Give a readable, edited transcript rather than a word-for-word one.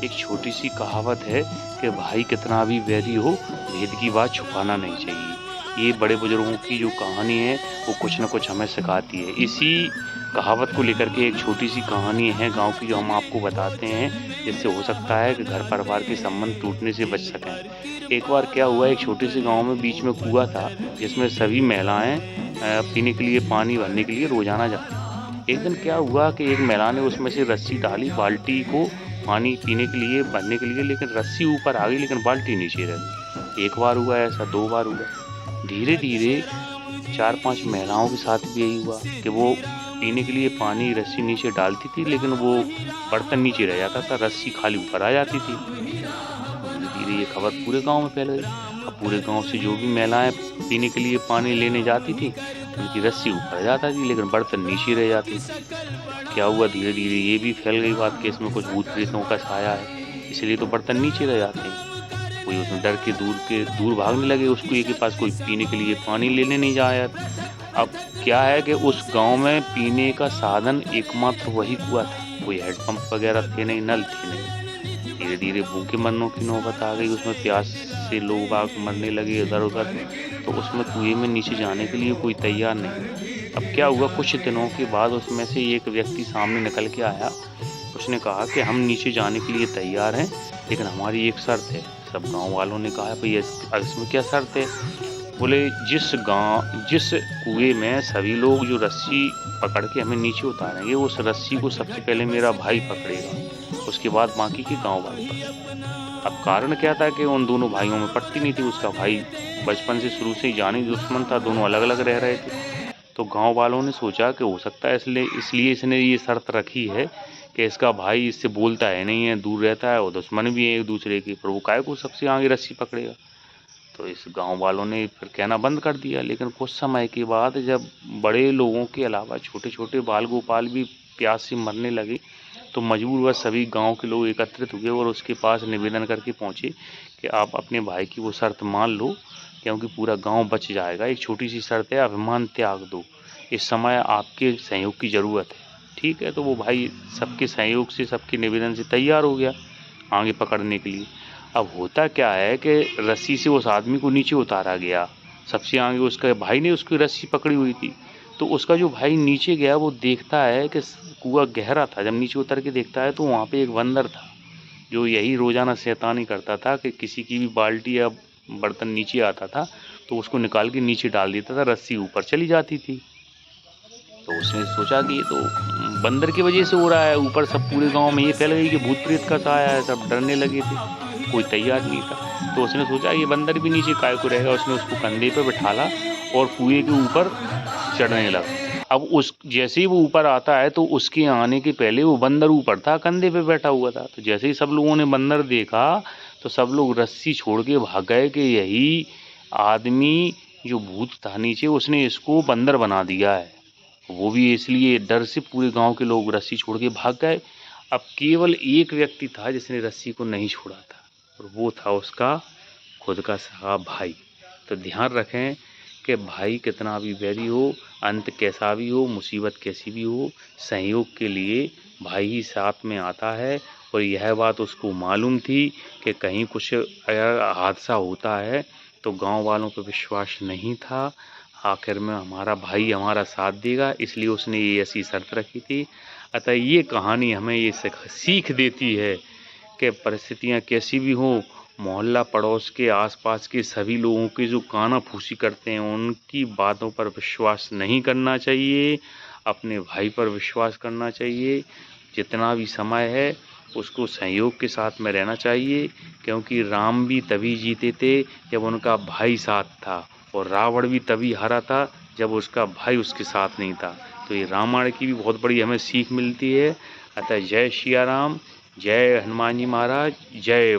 एक छोटी सी कहावत है कि भाई कितना भी बैरी हो, भेद की बात छुपाना नहीं चाहिए। ये बड़े बुजुर्गों की जो कहानी है वो कुछ न कुछ हमें सिखाती है। इसी कहावत को लेकर के एक छोटी सी कहानी है गाँव की, जो हम आपको बताते हैं, जिससे हो सकता है कि घर परिवार के संबंध टूटने से बच सकें। एक बार क्या हुआ, एक छोटे से गाँव में बीच में कुआँ था, जिसमें सभी महिलाएँ पीने के लिए पानी भरने के लिए रोज़ाना जाती थीं। एक दिन क्या हुआ कि एक महिला ने उसमें से रस्सी डाली बाल्टी को पानी पीने के लिए, भरने के लिए, लेकिन रस्सी ऊपर आ गई लेकिन बाल्टी नीचे रह गई। एक बार हुआ ऐसा, 2 बार हुआ। धीरे-धीरे 4-5 महिलाओं के साथ भी यही हुआ कि वो पीने के लिए पानी रस्सी नीचे डालती थी, लेकिन वो बर्तन नीचे रह जाता था, रस्सी खाली ऊपर आ जाती थी। धीरे-धीरे ये खबर पूरे गाँव में फैल गई। अब पूरे गाँव से जो भी महिलाएँ पीने के लिए पानी लेने जाती थीं, उनकी रस्सी ऊपर आ जाती थी, लेकिन बर्तन नीचे रह जाते थे। अब क्या हुआ, धीरे-धीरे ये भी फैल गई बात कि इसमें कुछ भूत-प्रेतों का साया है, इसलिए तो बर्तन नीचे रह जाते हैं। कोई उसमें डर के दूर भागने लगे, उस कुएँ के पास कोई पीने के लिए पानी लेने नहीं जाया। अब क्या है कि उस गाँव में पीने का साधन एकमात्र वही कुआँ था, कोई हैंडपंप वगैरह थे नहीं, नल थे नहीं। धीरे-धीरे भूखे मरने की नौबत आ गई, उसमें प्यास से लोग बाग मरने लगे इधर-उधर, तो उसमें कुएँ में नीचे जाने के लिए कोई तैयार नहीं। अब क्या हुआ, कुछ दिनों के बाद उसमें से एक व्यक्ति सामने निकल के आया। उसने कहा कि हम नीचे जाने के लिए तैयार हैं, लेकिन हमारी एक शर्त है। सब गाँव वालों ने कहा, भई इसमें क्या शर्त है? बोले, जिस कुएँ में सभी लोग जो रस्सी पकड़ के हमें नीचे उतारेंगे, उस रस्सी को सबसे पहले मेरा भाई पकड़ेगा, उसके बाद बाकी के गाँव वाले पकड़ेंगे। अब कारण क्या था कि उन दोनों भाइयों में पटती नहीं थी, उसका भाई बचपन से शुरू से ही जानी दुश्मन था, दोनों अलग-अलग रह रहे थे। तो गाँव वालों ने सोचा कि हो सकता है इसलिए इसने ये शर्त रखी है कि इसका भाई इससे बोलता है नहीं है, दूर रहता है और दुश्मन भी है एक-दूसरे के, पर वो काहे को सबसे आगे रस्सी पकड़ेगा। तो इस गाँव वालों ने फिर कहना बंद कर दिया, लेकिन कुछ समय के बाद जब बड़े लोगों के अलावा छोटे-छोटे बाल-गोपाल भी प्यास से मरने लगे, तो मजबूरवश सभी गाँव के लोग एकत्रित हुए और उसके पास निवेदन करके पहुँचे कि आप अपने भाई की वो शर्त मान लो, क्योंकि पूरा गाँव बच जाएगा। एक छोटी-सी शर्त है, अभिमान त्याग दो। इस समय आपके सहयोग की ज़रूरत है। ठीक है, तो वो भाई सबके सहयोग से, सबके निवेदन से तैयार हो गया आगे पकड़ने के लिए। अब होता क्या है कि रस्सी से उस आदमी को नीचे उतारा गया, सबसे आगे उसके भाई ने उसकी रस्सी पकड़ी हुई थी। तो उसका जो भाई नीचे गया, वो देखता है कि कुआँ गहरा था। जब नीचे उतर के देखता है तो वहाँ पे एक बंदर था, जो यही रोज़ाना शैतानी करता था कि किसी की भी बाल्टी या बर्तन नीचे आता था तो उसको निकाल के नीचे डाल देता था, रस्सी ऊपर चली जाती थी। तो उसने सोचा कि ये तो बंदर की वजह से हो रहा है, ऊपर सब पूरे गाँव में ये फैल गई कि भूत-प्रेत का साया है, सब डरने लगे थे, कोई तैयार नहीं था। तो उसने सोचा ये बंदर भी नीचे काहे को रहेगा, उसने उसको कंधे पे बिठाला और कुएँ के ऊपर चढ़ने लगा। अब उस जैसे ही वो ऊपर आता है तो उसके आने के पहले वो बंदर ऊपर था, कंधे पे बैठा हुआ था। तो जैसे ही सब लोगों ने बंदर देखा, तो सब लोग रस्सी छोड़ के भाग गए कि यही आदमी जो भूत था नीचे, उसने इसको बंदर बना दिया है। वो भी इसलिए डर से पूरे गाँव के लोग रस्सी छोड़ के भाग गए। अब केवल एक व्यक्ति था जिसने रस्सी को नहीं छोड़ा था, और वो था उसका खुद का सगा भाई। तो ध्यान रखें कि भाई कितना भी बैरी हो, अंत कैसा भी हो, मुसीबत कैसी भी हो, सहयोग के लिए भाई ही साथ में आता है। और यह बात उसको मालूम थी कि कहीं कुछ अगर हादसा होता है तो गाँव वालों पे विश्वास नहीं था, आखिर में हमारा भाई हमारा साथ देगा, इसलिए उसने ये ऐसी शर्त रखी थी। अतः ये कहानी हमें ये सीख देती है कि परिस्थितियाँ कैसी भी हों, मोहल्ला पड़ोस के आसपास के सभी लोगों की जो काना-फूसी करते हैं, उनकी बातों पर विश्वास नहीं करना चाहिए, अपने भाई पर विश्वास करना चाहिए। जितना भी समय है, उसको संयोग के साथ में रहना चाहिए, क्योंकि राम भी तभी जीते थे जब उनका भाई साथ था, और रावण भी तभी हारा था जब उसका भाई उसके साथ नहीं था। तो ये रामायण की भी बहुत बड़ी हमें सीख मिलती है। अतः जय सिया राम, जय हनुमान जी महाराज, जय